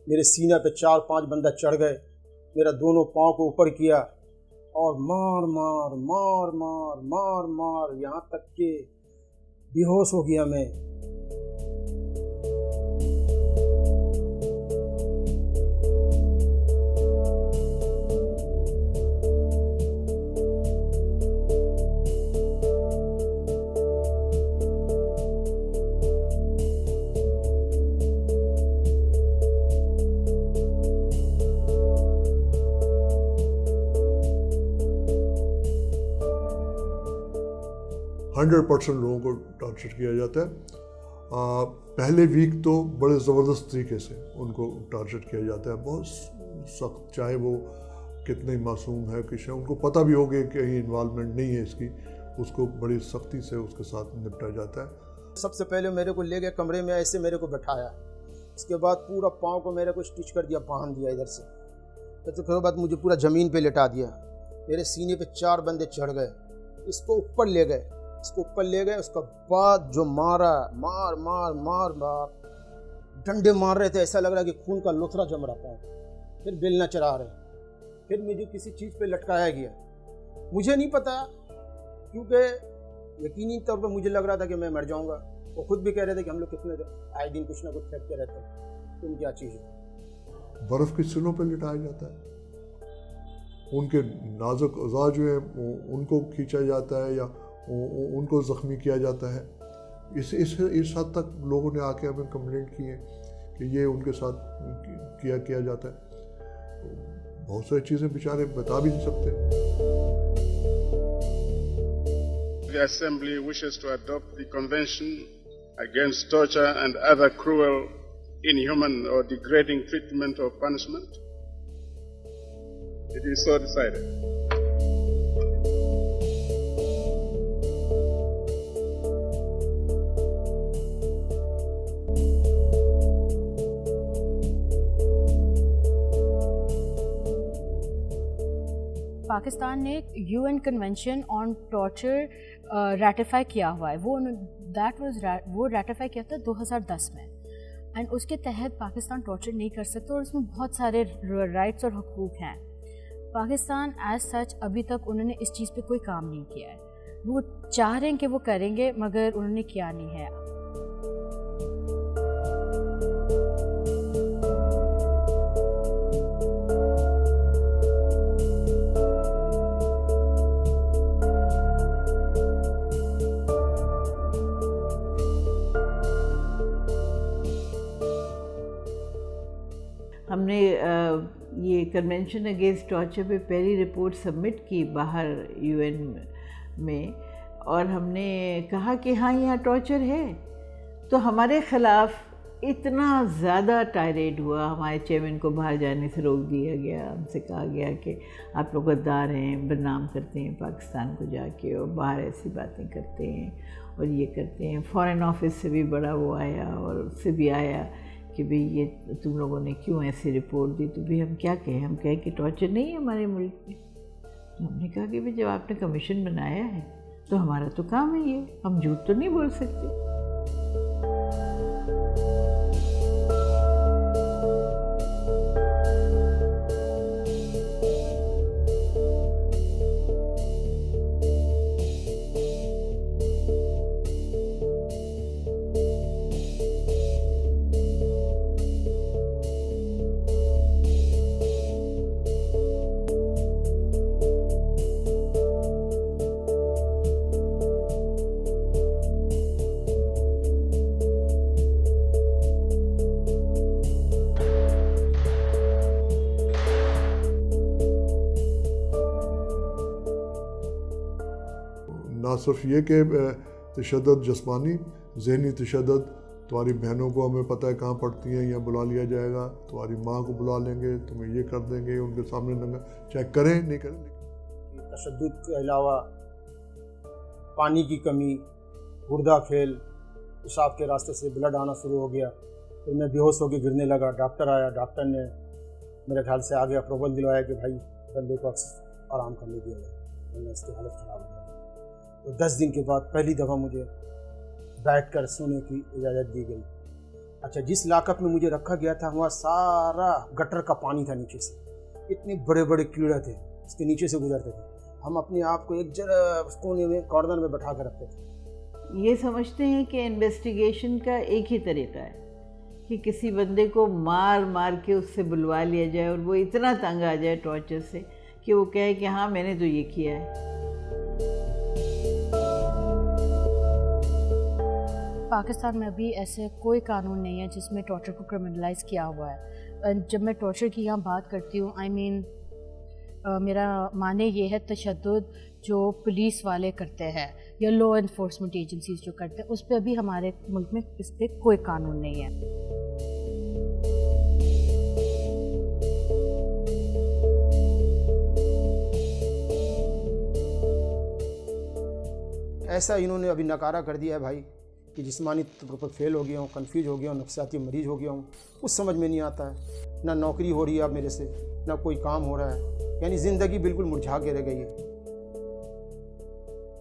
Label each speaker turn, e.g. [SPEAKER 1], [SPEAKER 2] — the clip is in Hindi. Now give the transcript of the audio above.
[SPEAKER 1] मेरे सीने पे 4-5 बंदा चढ़ गए, मेरा दोनों पाँव को ऊपर किया और मार मार मार मार मार मार यहाँ तक कि बेहोश हो गया मैं।
[SPEAKER 2] 100% लोगों को टॉर्चर किया जाता है। पहले वीक तो बड़े ज़बरदस्त तरीके से उनको टॉर्चर किया जाता है, बहुत सख्त, चाहे वो कितने मासूम है कि उनको पता भी हो गया कि कहीं इन्वॉल्वमेंट नहीं है इसकी, उसको बड़ी सख्ती से उसके साथ निपटा जाता है।
[SPEAKER 1] सबसे पहले मेरे को ले गए कमरे में, ऐसे मेरे को बैठाया, उसके बाद पूरा पाँव को मेरे को स्टिच कर दिया, बांध दिया इधर से, तो उसके बाद मुझे पूरा ज़मीन पे लिटा दिया। मेरे सीने पे 4 बंदे चढ़ गए, इसको ऊपर ले गए, उसके बाद जो मारा, मार मार मार मार डंडे मार रहे थे, ऐसा लग रहा कि खून का लोथरा जम रहा था। फिर बेलना चढ़ा रहे, फिर मुझे किसी चीज़ पे लटकाया गया, मुझे नहीं पता, क्योंकि यकीनी तौर पे मुझे लग रहा था कि मैं मर जाऊंगा। वो खुद भी कह रहे थे कि हम लोग कितने आए दिन कुछ ना कुछ फेंकते रहते हैं, तुम क्या चीज़ है।
[SPEAKER 2] बर्फ़ की सिलों पे लिटाया जाता है, उनके नाजुक अज़ा जो है उनको खींचा जाता है या उनको ज़ख्मी किया जाता है। इस हद तक लोगों ने आके हमें कंप्लेंट की है कि ये उनके साथ किया जाता है। बहुत सारी चीज़ें बेचारे बता भी नहीं सकते।
[SPEAKER 3] The Assembly wishes to adopt the Convention against torture and other cruel, inhuman or degrading treatment or punishment. It is so decided.
[SPEAKER 4] Pakistan ने UN convention on torture ratify किया हुआ है, वो रेटिफाई किया था 2010 में, एंड उसके तहत पाकिस्तान टॉर्चर नहीं कर सकता और उसमें बहुत सारे राइट्स और हुकूक हैं। पाकिस्तान एज सच अभी तक उन्होंने इस चीज़ पे कोई काम नहीं किया है। वो चाह रहे हैं कि वो करेंगे, मगर उन्होंने किया नहीं है।
[SPEAKER 5] हमने ये कन्वेंशन अगेंस्ट टॉर्चर पे पहली रिपोर्ट सबमिट की बाहर UN में, और हमने कहा कि हाँ यहाँ टॉर्चर है। तो हमारे ख़िलाफ़ इतना ज़्यादा टायरेट हुआ, हमारे चेयरमैन को बाहर जाने से रोक दिया गया, हमसे कहा गया कि आप लोग गद्दार हैं, बदनाम करते हैं पाकिस्तान को जाके और बाहर ऐसी बातें करते हैं और ये करते हैं। फ़ॉरेन ऑफिस से भी बड़ा वो आया और उससे भी आया कि भाई ये तुम लोगों ने क्यों ऐसी रिपोर्ट दी। तो भाई हम क्या कहें, हम कहें कि टॉर्चर नहीं है हमारे मुल्क में। तो हमने कहा कि भाई जब आपने कमीशन बनाया है तो हमारा तो काम है ये, हम झूठ तो नहीं बोल सकते।
[SPEAKER 2] ना सिर्फ ये कि तशद्दुद जिस्मानी, ज़हनी तशद्दुद, तुम्हारी बहनों को हमें पता है कहाँ पढ़ती हैं, या बुला लिया जाएगा, तुम्हारी माँ को बुला लेंगे, तुम्हें ये कर देंगे, उनके सामने नंगा, चाहे करें नहीं करें।
[SPEAKER 1] तशद्दुद के अलावा पानी की कमी, गुर्दा फेल, पेशाब के रास्ते से ब्लड आना शुरू हो गया, फिर मैं बेहोश होकर गिरने लगा। डॉक्टर आया, डॉक्टर ने मेरे ख्याल से आगे अप्रूवल दिलवाया कि भाई बंदे को आराम करने दिया जाए, वरना इसकी हालत ख़राब हो गई। तो 10 दिन के बाद पहली दफ़ा मुझे बैठ कर सोने की इजाज़त दी गई। अच्छा, जिस लॉकअप में मुझे रखा गया था वहाँ सारा गटर का पानी था नीचे से, इतने बड़े बड़े कीड़े थे उसके नीचे से गुजरते थे। हम अपने आप को एक जरा कोने में कॉर्नर में बैठा कर रखते थे।
[SPEAKER 5] ये समझते हैं कि इन्वेस्टिगेशन का एक ही तरीका है कि किसी बंदे को मार मार के उससे बुलवा लिया जाए और वो इतना तंग आ जाए टॉर्चर से कि वो कहे कि हाँ मैंने तो ये किया है।
[SPEAKER 4] पाकिस्तान में अभी ऐसे कोई कानून नहीं है जिसमें टॉर्चर को क्रिमिनलाइज किया हुआ है। जब मैं टॉर्चर की यहाँ बात करती हूँ, I mean, मेरा माने ये है तशद्दुद जो पुलिस वाले करते हैं या लॉ इन्फोर्समेंट एजेंसीज जो करते हैं, उस पर अभी हमारे मुल्क में इस पर कोई कानून नहीं है।
[SPEAKER 1] ऐसा इन्होंने अभी नकारा कर दिया है भाई कि जिस्मानी तौर पर फेल हो गया हूँ, कन्फ्यूज हो गया हूँ, नफसियाती मरीज हो गया हूँ, कुछ समझ में नहीं आता है। ना नौकरी हो रही है अब मेरे से, ना कोई काम हो रहा है, यानी ज़िंदगी बिल्कुल मुरझा के रह गई है।